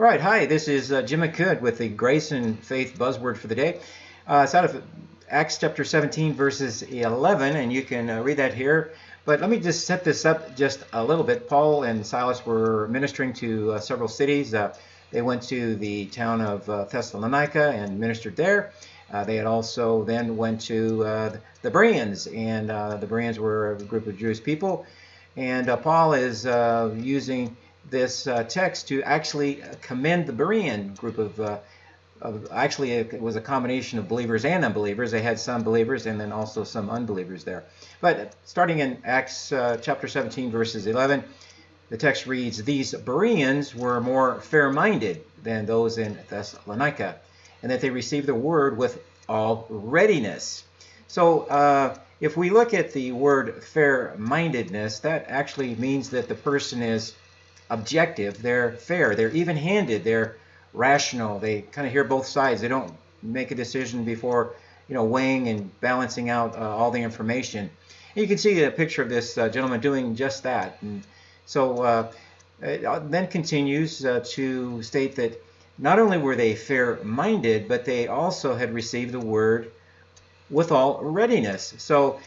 All right, hi, this is Jim McCood with the Grace and Faith buzzword for the day. It's out of Acts chapter 17, verses 11, and you can read that here. But let me just set this up just a little bit. Paul and Silas were ministering to several cities. They went to the town of Thessalonica and ministered there. They had also then went to the Bereans, and the Bereans were a group of Jewish people. And Paul is using this text to actually commend the Berean group actually it was a combination of believers and unbelievers. They had some believers and then also some unbelievers there. But starting in Acts chapter 17, verses 11, the text reads, "These Bereans were more fair-minded than those in Thessalonica, and that they received the word with all readiness." So if we look at the word fair-mindedness, that actually means that the person is objective, they're fair, they're even-handed, they're rational, they kind of hear both sides. They don't make a decision before weighing and balancing out all the information. And you can see a picture of this gentleman doing just that. And so it then continues to state that not only were they fair-minded, but they also had received the word with all readiness. So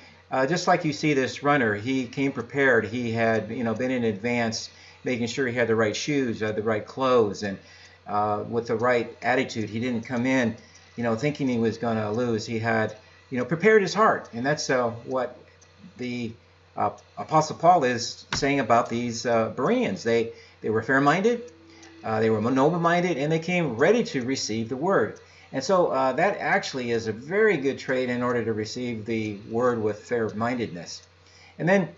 just like you see this runner, he came prepared. He had been in advance, making sure he had the right shoes, the right clothes, and with the right attitude. He didn't come in thinking he was going to lose. He had prepared his heart. And that's what the Apostle Paul is saying about these Bereans. They were fair-minded, they were noble-minded, and they came ready to receive the word. And so that actually is a very good trait in order to receive the word with fair-mindedness. And then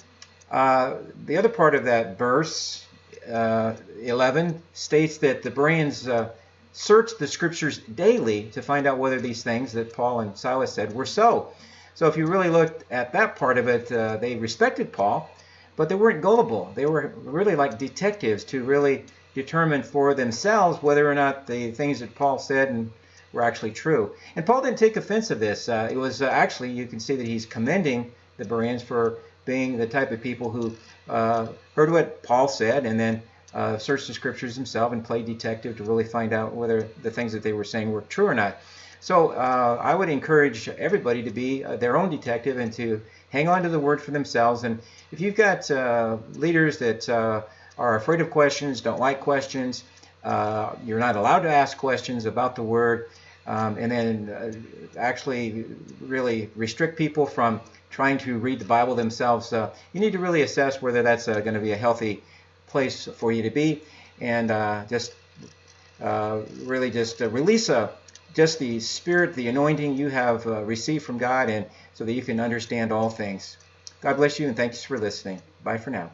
the other part of that verse, 11, states that the Bereans searched the scriptures daily to find out whether these things that Paul and Silas said were so. So if you really looked at that part of it, they respected Paul, but they weren't gullible. They were really like detectives to really determine for themselves whether or not the things that Paul said were actually true. And Paul didn't take offense of this. It was actually, you can see that he's commending the Bereans for being the type of people who heard what Paul said and then searched the scriptures himself and played detective to really find out whether the things that they were saying were true or not. So I would encourage everybody to be their own detective and to hang on to the word for themselves. And if you've got leaders that are afraid of questions, don't like questions, you're not allowed to ask questions about the word, and then actually really restrict people from trying to read the Bible themselves, you need to really assess whether that's going to be a healthy place for you to be, and really just release just the spirit, the anointing you have received from God, and so that you can understand all things. God bless you, and thanks for listening. Bye for now.